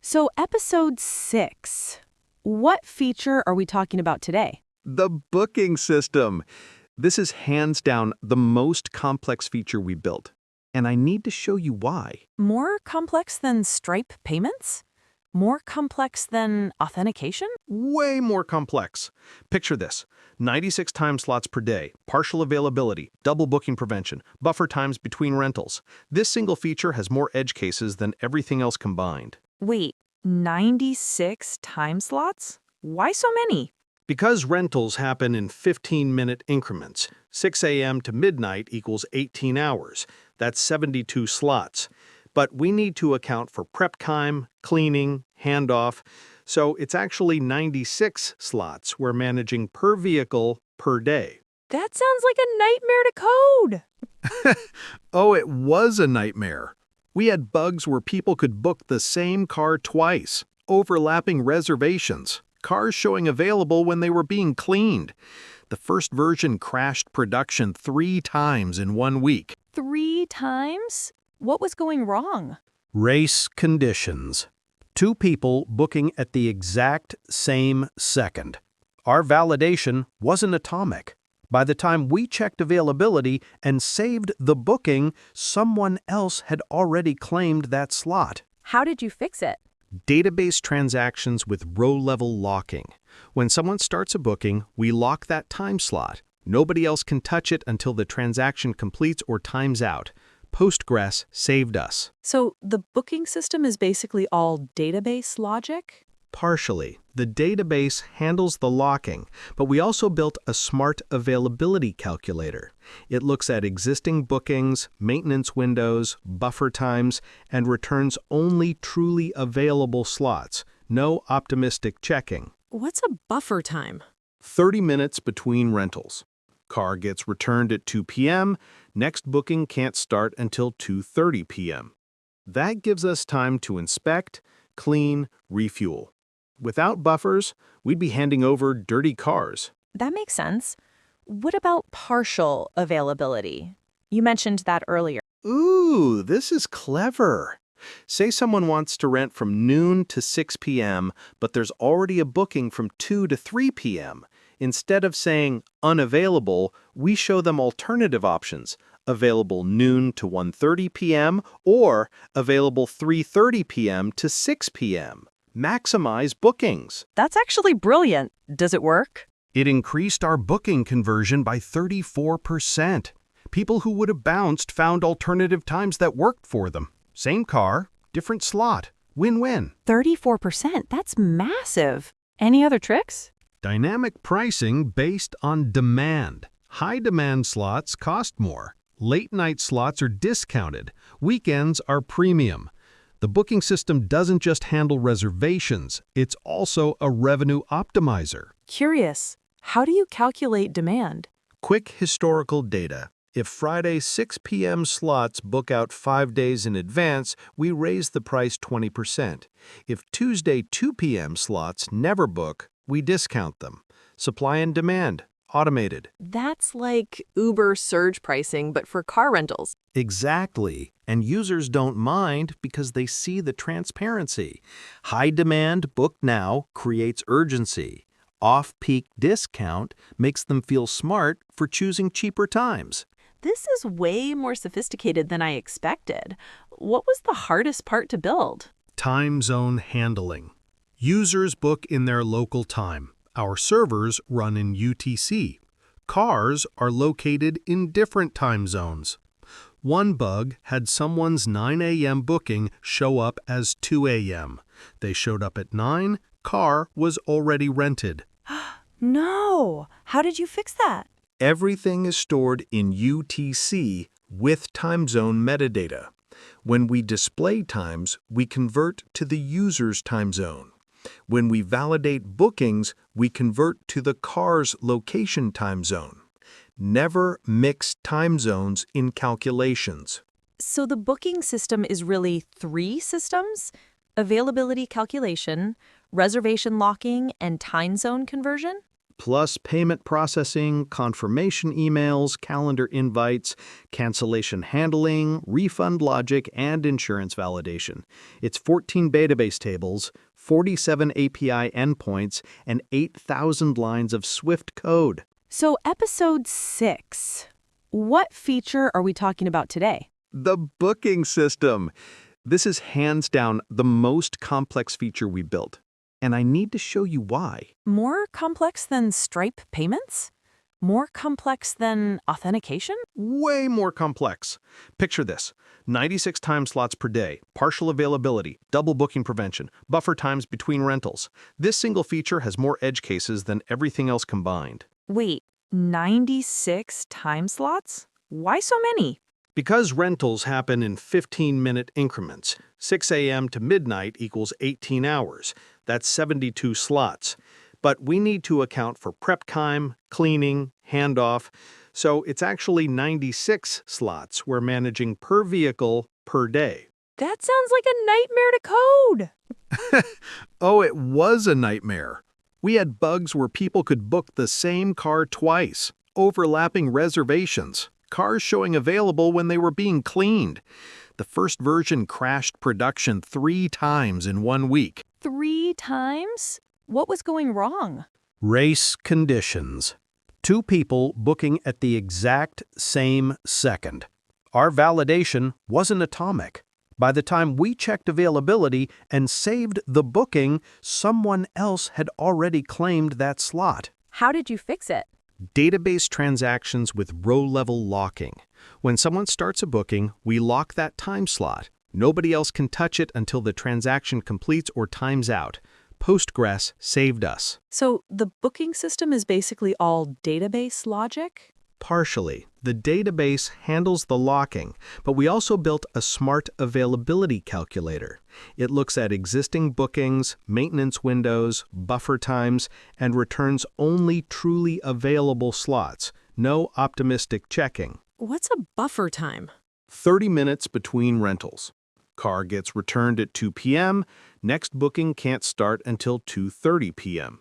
So, episode 6. What feature are we talking about today? The booking system. This is hands down the most complex feature we built. And I need to show you why. More complex than Stripe payments? More complex than authentication? Way more complex. Picture this. 96 time slots per day, partial availability, double booking prevention, buffer times between rentals. This single feature has more edge cases than everything else combined. Wait, 96 time slots? Why so many? Because rentals happen in 15-minute increments. 6 a.m. to midnight equals 18 hours. That's 72 slots. But we need to account for prep time, cleaning, handoff. So it's actually 96 slots we're managing per vehicle per day. That sounds like a nightmare to code. Oh, it was a nightmare. We had bugs where people could book the same car twice, overlapping reservations, cars showing available when they were being cleaned. The first version crashed production 3 times in 1 week. 3 times? What was going wrong? Race conditions. 2 people booking at the exact same second. Our validation wasn't atomic. By the time we checked availability and saved the booking, someone else had already claimed that slot. How did you fix it? Database transactions with row-level locking. When someone starts a booking, we lock that time slot. Nobody else can touch it until the transaction completes or times out. Postgres saved us. So the booking system is basically all database logic? Partially. The database handles the locking, but we also built a smart availability calculator. It looks at existing bookings, maintenance windows, buffer times, and returns only truly available slots. No optimistic checking. What's a buffer time? 30 minutes between rentals. Car gets returned at 2 p.m. Next booking can't start until 2:30 p.m. That gives us time to inspect, clean, refuel. Without buffers, we'd be handing over dirty cars. That makes sense. What about partial availability? You mentioned that earlier. Ooh, this is clever. Say someone wants to rent from noon to 6 p.m., but there's already a booking from 2 to 3 p.m. Instead of saying unavailable, we show them alternative options, available noon to 1:30 p.m. or available 3:30 p.m. to 6 p.m. Maximize bookings. That's actually brilliant. Does it work? It increased our booking conversion by 34%. People who would have bounced found alternative times that worked for them. Same car, different slot. Win-win. 34%. That's massive. Any other tricks? Dynamic pricing based on demand. High-demand slots cost more. Late-night slots are discounted. Weekends are premium. The booking system doesn't just handle reservations, it's also a revenue optimizer. Curious. How do you calculate demand? Quick historical data. If Friday 6 p.m. slots book out 5 days in advance, we raise the price 20%. If Tuesday 2 p.m. slots never book, we discount them. Supply and demand. Automated. That's like Uber surge pricing, but for car rentals. Exactly. And users don't mind because they see the transparency. High demand, book now, creates urgency. Off-peak discount makes them feel smart for choosing cheaper times. This is way more sophisticated than I expected. What was the hardest part to build? Time zone handling. Users book in their local time. Our servers run in UTC. Cars are located in different time zones. One bug had someone's 9 a.m. booking show up as 2 a.m. They showed up at 9, car was already rented. No! How did you fix that? Everything is stored in UTC with time zone metadata. When we display times, we convert to the user's time zone. When we validate bookings, we convert to the car's location time zone. Never mix time zones in calculations. So the booking system is really 3 systems? Availability calculation, reservation locking, and time zone conversion? plus payment processing, confirmation emails, calendar invites, cancellation handling, refund logic, and insurance validation. It's 14 database tables, 47 API endpoints, and 8,000 lines of Swift code. So, episode 6. What feature are we talking about today? The booking system. This is hands down the most complex feature we built. And I need to show you why. More complex than Stripe payments? More complex than authentication? Way more complex. Picture this. 96 time slots per day, partial availability, double booking prevention, buffer times between rentals. This single feature has more edge cases than everything else combined. Wait, 96 time slots? Why so many? Because rentals happen in 15-minute increments, 6 a.m. to midnight equals 18 hours. That's 72 slots. But we need to account for prep time, cleaning, handoff, so it's actually 96 slots we're managing per vehicle per day. That sounds like a nightmare to code. Oh, it was a nightmare. We had bugs where people could book the same car twice, overlapping reservations, cars showing available when they were being cleaned. The first version crashed production 3 times in 1 week. 3 times? What was going wrong? Race conditions. 2 people booking at the exact same second. Our validation wasn't atomic. By the time we checked availability and saved the booking, someone else had already claimed that slot. How did you fix it? Database transactions with row-level locking. When someone starts a booking, we lock that time slot. Nobody else can touch it until the transaction completes or times out. Postgres saved us. So the booking system is basically all database logic? Partially. The database handles the locking, but we also built a smart availability calculator. It looks at existing bookings, maintenance windows, buffer times, and returns only truly available slots. No optimistic checking. What's a buffer time? 30 minutes between rentals. Car gets returned at 2 p.m. Next booking can't start until 2:30 p.m.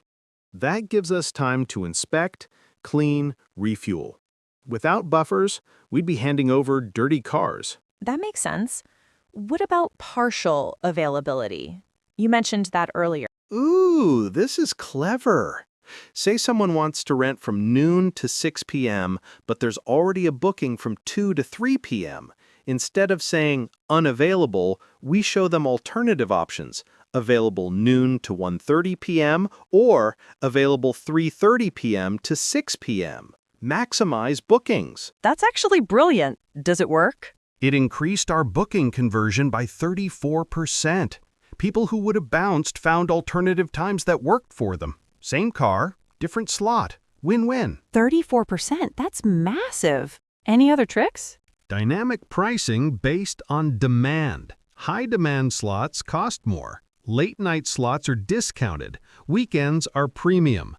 That gives us time to inspect, clean, refuel. Without buffers, we'd be handing over dirty cars. That makes sense. What about partial availability? You mentioned that earlier. Ooh, this is clever. Say someone wants to rent from noon to 6 p.m., but there's already a booking from 2 to 3 p.m. Instead of saying unavailable, we show them alternative options. Available noon to 1:30 p.m. or available 3:30 p.m. to 6 p.m. Maximize bookings. That's actually brilliant. Does it work? It increased our booking conversion by 34%. People who would have bounced found alternative times that worked for them. Same car, different slot. Win-win. 34%. That's massive. Any other tricks? Dynamic pricing based on demand. High-demand slots cost more. Late-night slots are discounted. Weekends are premium.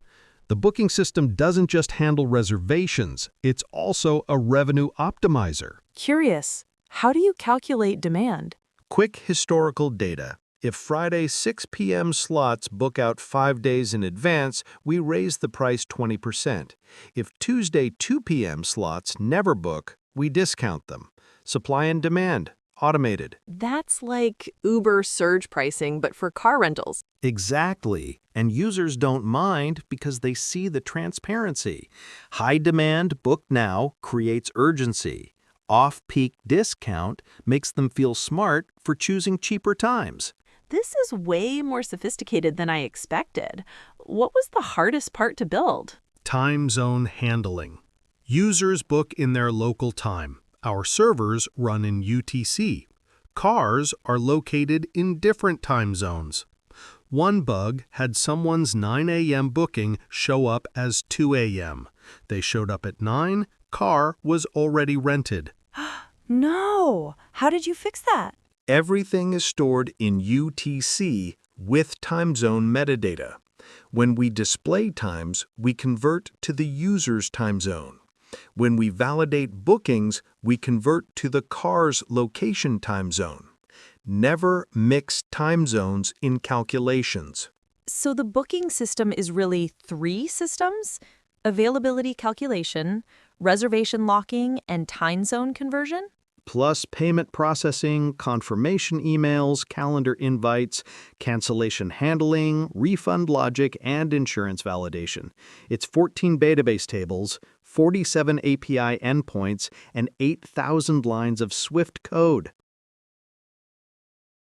The booking system doesn't just handle reservations, it's also a revenue optimizer. Curious. How do you calculate demand? Quick historical data. If Friday 6 p.m. slots book out 5 days in advance, we raise the price 20%. If Tuesday 2 p.m. slots never book, we discount them. Supply and demand. Automated. That's like Uber surge pricing, but for car rentals. Exactly. And users don't mind because they see the transparency. High demand, book now, creates urgency. Off-peak discount makes them feel smart for choosing cheaper times. This is way more sophisticated than I expected. What was the hardest part to build? Time zone handling. Users book in their local time. Our servers run in UTC. Cars are located in different time zones. One bug had someone's 9 a.m. booking show up as 2 a.m. They showed up at 9, car was already rented. No! How did you fix that? Everything is stored in UTC with time zone metadata. When we display times, we convert to the user's time zone. When we validate bookings, we convert to the car's location time zone. Never mix time zones in calculations. So the booking system is really three systems: availability calculation, reservation locking, and time zone conversion? Plus payment processing, confirmation emails, calendar invites, cancellation handling, refund logic, and insurance validation. It's 14 database tables, 47 API endpoints, and 8,000 lines of Swift code.